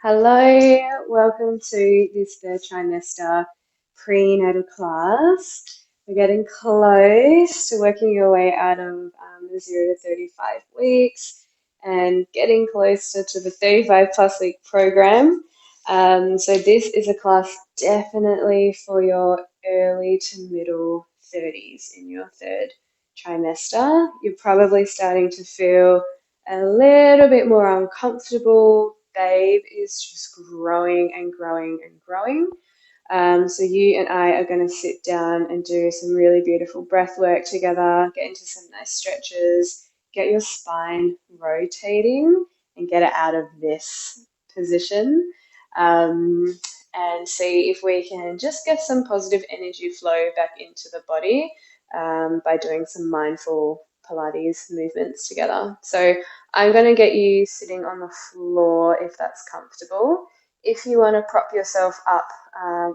Hello, welcome to this third trimester prenatal class. We're getting close to working your way out of the 0 to 35 weeks and getting closer to the 35 plus week program. So this is a class definitely for your early to middle 30s in your third trimester. You're probably starting to feel a little bit more uncomfortable. Babe is just growing and growing and growing. So you and I are going to sit down and do some really beautiful breath work together, get into some nice stretches, get your spine rotating and get it out of this position. And see if we can just get some positive energy flow back into the body by doing some mindful Pilates movements together. So I'm going to get you sitting on the floor if that's comfortable. If you want to prop yourself up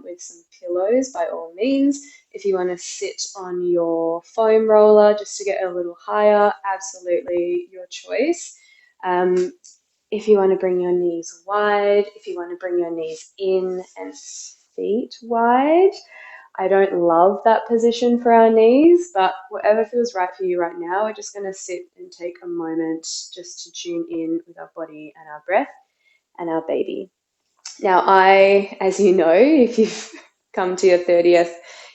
with some pillows, by all means. If you want to sit on your foam roller just to get a little higher, absolutely your choice. If you want to bring your knees wide, if you want to bring your knees in and feet wide. I don't love that position for our knees, but whatever feels right for you right now, we're just going to sit and take a moment just to tune in with our body and our breath and our baby. Now, as you know, if you've come to your 30th,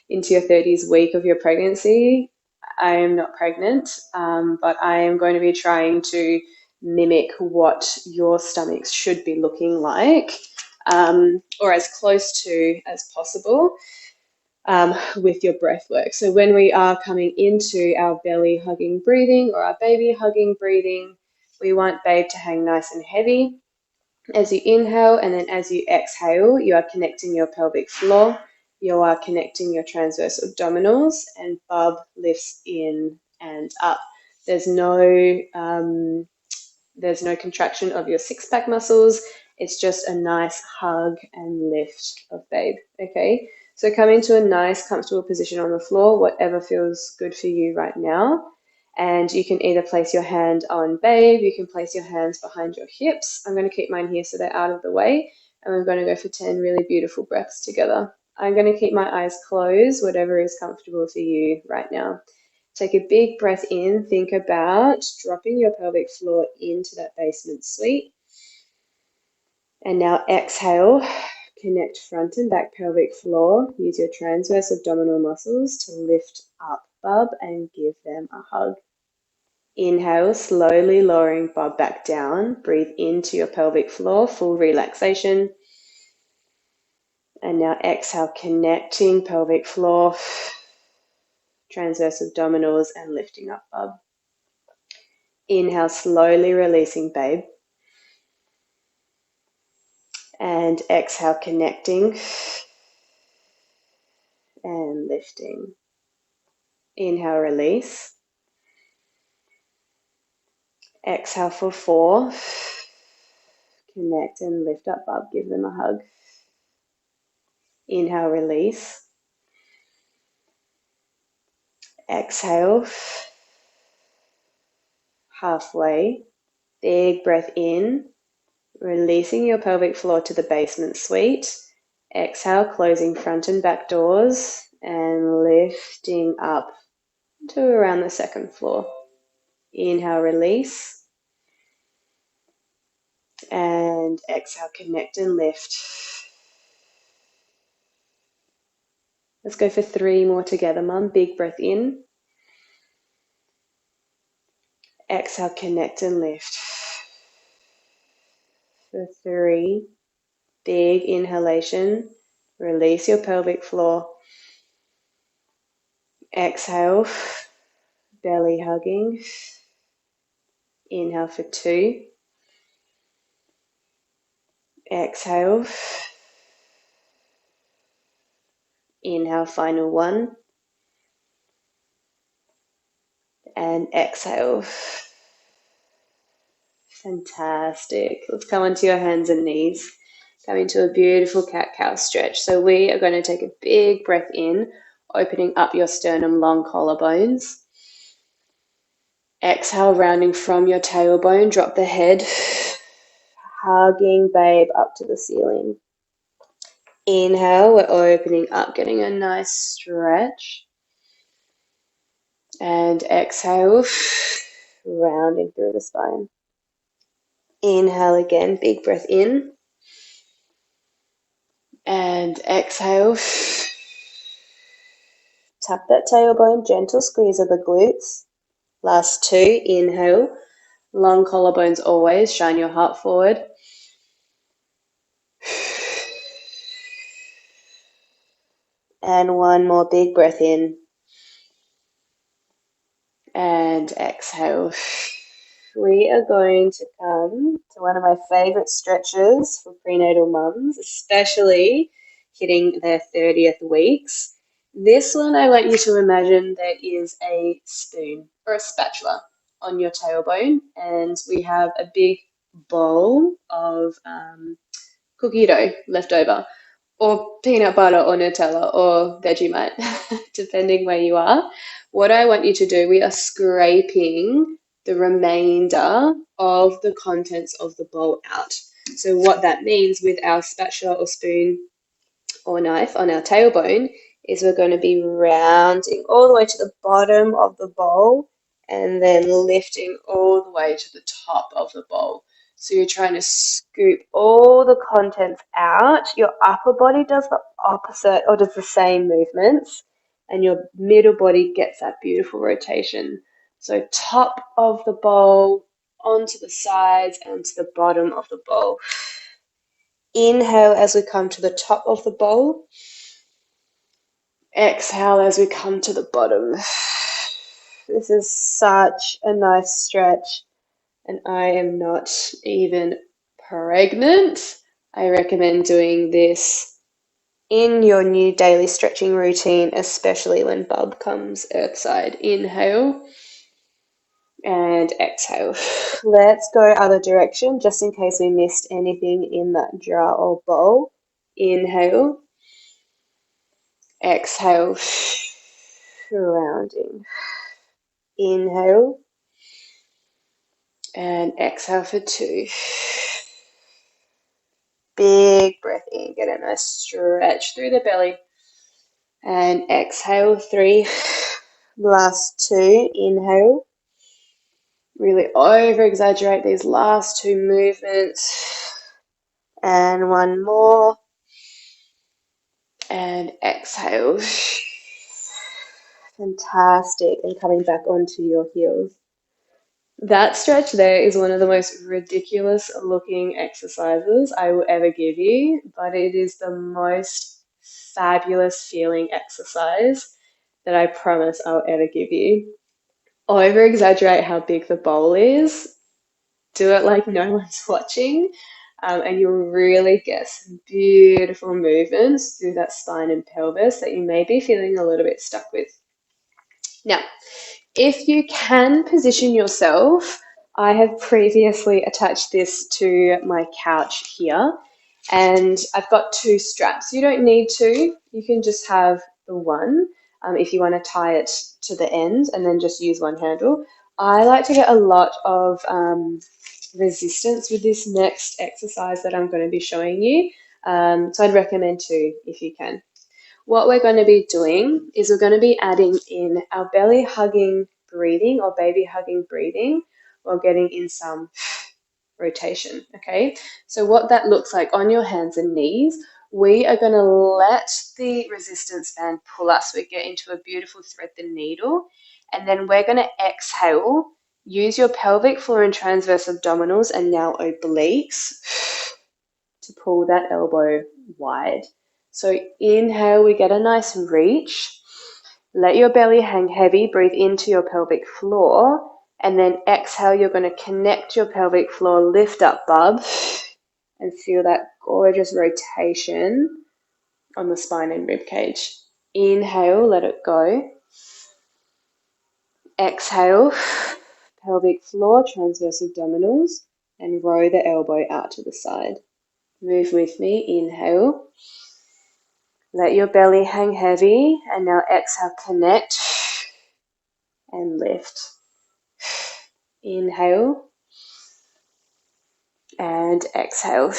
into your 30s week of your pregnancy, I am not pregnant, but I am going to be trying to mimic what your stomachs should be looking like, or as close to as possible. With your breath work. So when we are coming into our belly hugging breathing or our baby hugging breathing, we want babe to hang nice and heavy. As you inhale and then as you exhale, you are connecting your pelvic floor, you are connecting your transverse abdominals, and bub lifts in and up. There's no contraction of your six-pack muscles. It's just a nice hug and lift of babe, okay? So come into a nice, comfortable position on the floor, whatever feels good for you right now. And you can either place your hand on babe, you can place your hands behind your hips. I'm going to keep mine here so they're out of the way. And we're going to go for 10 really beautiful breaths together. I'm going to keep my eyes closed, whatever is comfortable for you right now. Take a big breath in. Think about dropping your pelvic floor into that basement suite. And now exhale. Connect front and back pelvic floor. Use your transverse abdominal muscles to lift up bub and give them a hug. Inhale, slowly lowering bub back down. Breathe into your pelvic floor, full relaxation. And now exhale, connecting pelvic floor, transverse abdominals, and lifting up bub. Inhale, slowly releasing babe. And exhale, connecting and lifting. Inhale, release. Exhale for 4. Connect and lift up bub. Give them a hug. Inhale, release. Exhale. Halfway. Big breath in. Releasing your pelvic floor to the basement suite. Exhale, closing front and back doors and lifting up to around the second floor. Inhale, release. And exhale, connect and lift. Let's go for 3 more together, mum. Big breath in. Exhale, connect and lift. For 3, big inhalation. Release your pelvic floor. Exhale, belly hugging. Inhale for 2. Exhale. Inhale, final 1. And exhale. Fantastic. Let's come onto your hands and knees. Come into a beautiful cat-cow stretch. So we are going to take a big breath in, opening up your sternum, long collarbones. Exhale, rounding from your tailbone. Drop the head. hugging babe up to the ceiling. Inhale, we're opening up, getting a nice stretch. And exhale, rounding through the spine. Inhale again, big breath in. And exhale. Tap that tailbone, gentle squeeze of the glutes. Last two, inhale. Long collarbones always, shine your heart forward. And one more big breath in. And exhale. We are going to come to one of my favorite stretches for prenatal mums, especially hitting their 30th weeks. This one, I want you to imagine there is a spoon or a spatula on your tailbone, and we have a big bowl of cookie dough left over, or peanut butter or Nutella or Vegemite, depending where you are. What I want you to do, we are scraping the remainder of the contents of the bowl out. So what that means with our spatula or spoon or knife on our tailbone is we're going to be rounding all the way to the bottom of the bowl and then lifting all the way to the top of the bowl. So you're trying to scoop all the contents out. Your upper body does the opposite or does the same movements, and your middle body gets that beautiful rotation. So top of the bowl, onto the sides, and to the bottom of the bowl. Inhale as we come to the top of the bowl. Exhale as we come to the bottom. This is such a nice stretch, and I am not even pregnant. I recommend doing this in your new daily stretching routine, especially when bub comes earthside. Inhale and exhale. Let's go other direction, just in case we missed anything in that jar or bowl. Inhale. Exhale. Rounding. Inhale. And exhale for two. Big breath in. Get a nice stretch through the belly. And exhale, three. Last two. Inhale. Really over-exaggerate these last two movements. And one more. And exhale. Fantastic. And coming back onto your heels. That stretch there is one of the most ridiculous looking exercises I will ever give you, but it is the most fabulous feeling exercise that I promise I'll ever give you. Over exaggerate how big the bowl is, do it like no one's watching, and you'll really get some beautiful movements through that spine and pelvis that you may be feeling a little bit stuck with. Now, if you can position yourself, I have previously attached this to my couch here, and I've got two straps. You don't need two, you can just have the one if you want to tie it to the end and then just use one handle. I like to get a lot of resistance with this next exercise that I'm going to be showing you, so I'd recommend two if you can. What we're going to be doing is we're going to be adding in our belly hugging breathing or baby hugging breathing while getting in some rotation, okay? So what that looks like on your hands and knees, we are going to let the resistance band pull us. We get into a beautiful thread the needle, and then we're going to exhale, use your pelvic floor and transverse abdominals and now obliques to pull that elbow wide. So inhale, we get a nice reach. Let your belly hang heavy, breathe into your pelvic floor, and then exhale, you're going to connect your pelvic floor, lift up, bub, and feel that gorgeous rotation on the spine and rib cage. Inhale, let it go. Exhale, pelvic floor, transverse abdominals, and row the elbow out to the side. Move with me, inhale. Let your belly hang heavy, and now exhale, connect and lift. Inhale And exhale.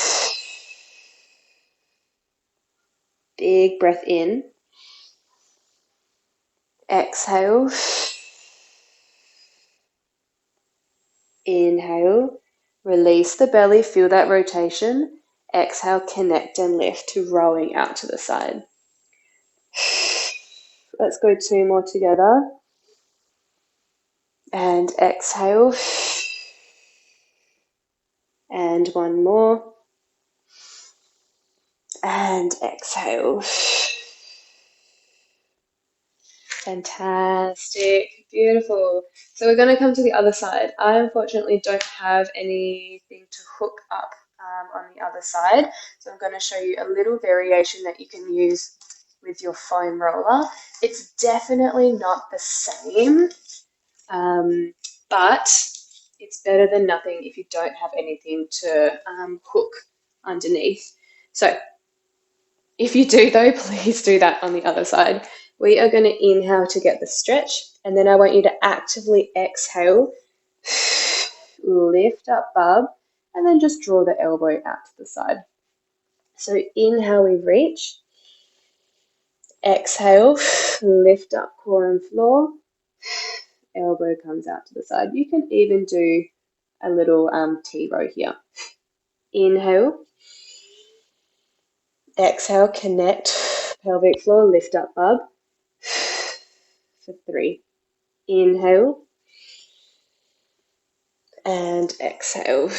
Big breath in. Exhale. Inhale. Release the belly, feel that rotation. Exhale, connect and lift to rowing out to the side. Let's go 2 more together. And exhale. And 1 more. And exhale. Fantastic. Beautiful. So we're going to come to the other side. I unfortunately don't have anything to hook up on the other side. So I'm going to show you a little variation that you can use with your foam roller. It's definitely not the same, but it's better than nothing if you don't have anything to hook underneath. So if you do though, please do that on the other side. We are going to inhale to get the stretch, and then I want you to actively exhale, lift up bub, and then just draw the elbow out to the side. So inhale, we reach. Exhale, lift up core and floor. Elbow comes out to the side. You can even do a little T-row here. Inhale. Exhale, connect pelvic floor, lift up bub. For 3. Inhale. And exhale.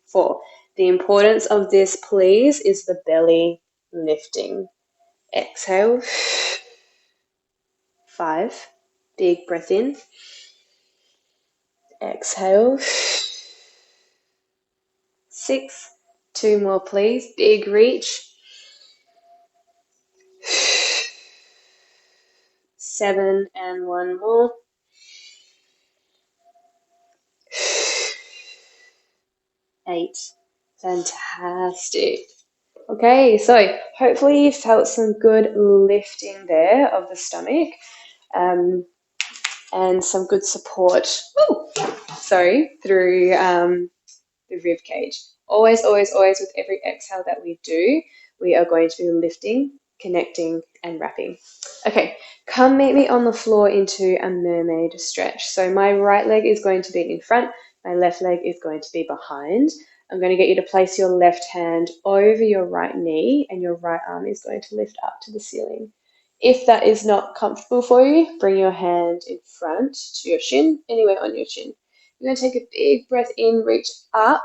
4. The importance of this, please, is the belly lifting. Exhale. 5. Big breath in. Exhale. 6. 2 more, please. Big reach. 7 and 1 more. 8. Fantastic. Okay, so hopefully you felt some good lifting there of the stomach and some good support, through the rib cage. Always, always, always with every exhale that we do, we are going to be lifting, connecting, and wrapping. Okay, come meet me on the floor into a mermaid stretch. So my right leg is going to be in front, my left leg is going to be behind. I'm going to get you to place your left hand over your right knee, and your right arm is going to lift up to the ceiling. If that is not comfortable for you, bring your hand in front to your shin, anywhere on your shin. You're going to take a big breath in, reach up,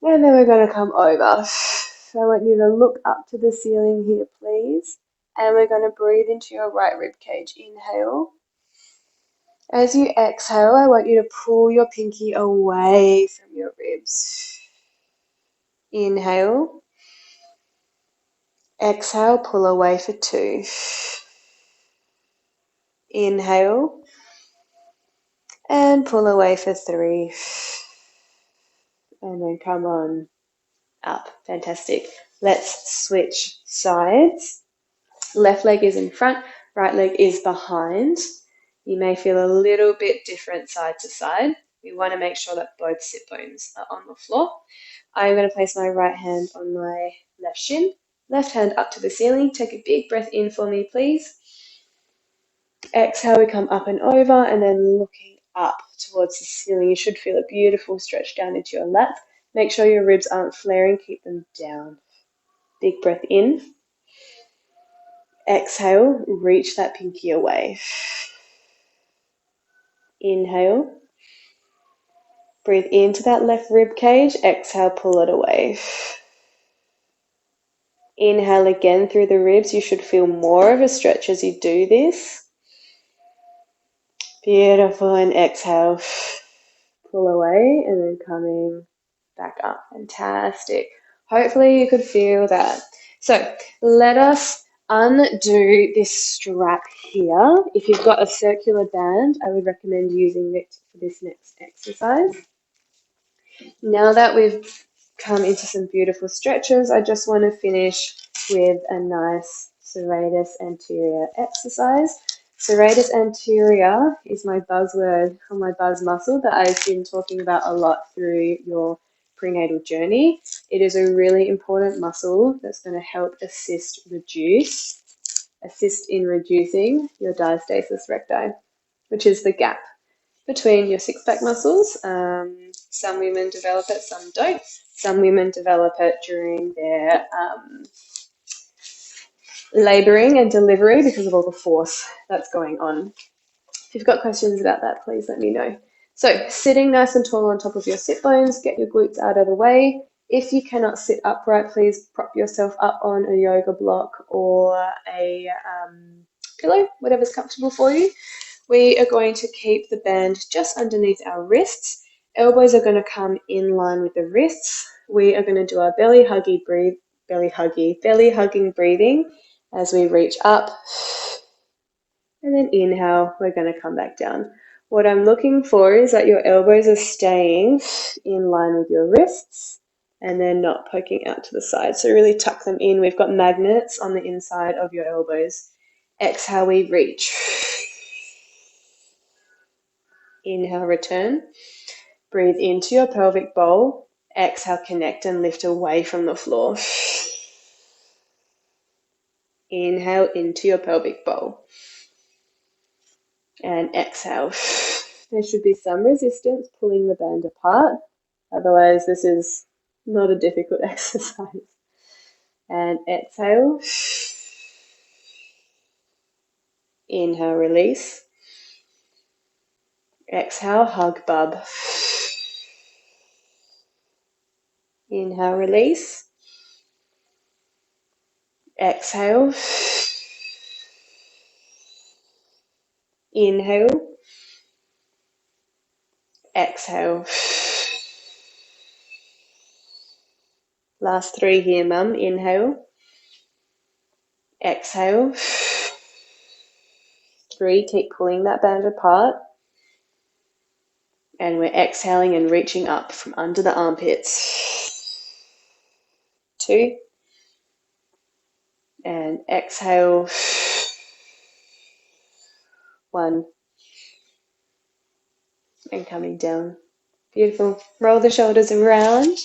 and then we're going to come over. So I want you to look up to the ceiling here, please. And we're going to breathe into your right rib cage. Inhale. As you exhale, I want you to pull your pinky away from your ribs. Inhale. Exhale, pull away for 2. Inhale. And pull away for 3. And then come on up. Fantastic. Let's switch sides. Left leg is in front, right leg is behind. You may feel a little bit different side to side. We want to make sure that both sit bones are on the floor. I'm going to place my right hand on my left shin, left hand up to the ceiling. Take a big breath in for me, please. Exhale, we come up and over, and then looking up towards the ceiling. You should feel a beautiful stretch down into your lats. Make sure your ribs aren't flaring, keep them down. Big breath in. Exhale, reach that pinky away. Inhale. Breathe into that left rib cage. Exhale, pull it away. Inhale again through the ribs. You should feel more of a stretch as you do this. Beautiful. And exhale. Pull away and then coming back up. Fantastic. Hopefully you could feel that. So let us undo this strap here. If you've got a circular band, I would recommend using it for this next exercise. Now that we've come into some beautiful stretches, I just want to finish with a nice Serratus Anterior exercise. Serratus Anterior is my buzzword or my buzz muscle that I've been talking about a lot through your prenatal journey. It is a really important muscle that's going to help assist in reducing your diastasis recti, which is the gap between your six-pack muscles. Some women develop it, some don't. Some women develop it during their labouring and delivery because of all the force that's going on. If you've got questions about that, please let me know. So sitting nice and tall on top of your sit bones, get your glutes out of the way. If you cannot sit upright, please prop yourself up on a yoga block or a pillow, whatever's comfortable for you. We are going to keep the band just underneath our wrists. Elbows are going to come in line with the wrists. We are going to do our belly hugging breathing as we reach up. And then inhale, we're going to come back down. What I'm looking for is that your elbows are staying in line with your wrists and they're not poking out to the side. So really tuck them in. We've got magnets on the inside of your elbows. Exhale, we reach. Inhale, return. Breathe into your pelvic bowl. Exhale, connect and lift away from the floor. Inhale into your pelvic bowl. And exhale. There should be some resistance pulling the band apart. Otherwise, this is not a difficult exercise. And exhale. Inhale, release. Exhale, hug bub. Inhale, release. Exhale. Inhale. Exhale. Last three here, mum. Inhale. Exhale. 3, keep pulling that band apart. And we're exhaling and reaching up from under the armpits. 2. And exhale. 1. And coming down. Beautiful. Roll the shoulders around.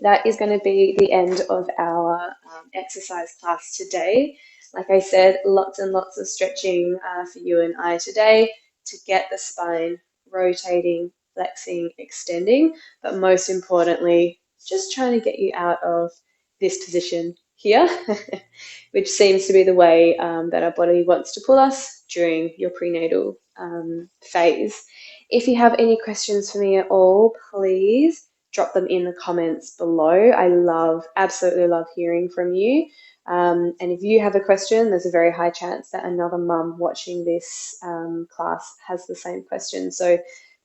That is going to be the end of our exercise class today. Like I said, lots and lots of stretching for you and I today to get the spine rotating, flexing, extending, but most importantly, just trying to get you out of this position here, which seems to be the way that our body wants to pull us during your prenatal phase. If you have any questions for me at all, please drop them in the comments below. I absolutely love hearing from you. And if you have a question, there's a very high chance that another mum watching this class has the same question. So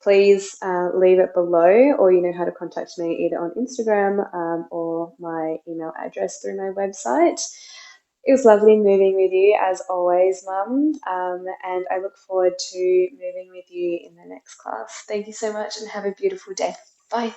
please leave it below, or you know how to contact me either on Instagram or my email address through my website. It was lovely moving with you as always, Mum, and I look forward to moving with you in the next class. Thank you so much and have a beautiful day. Bye.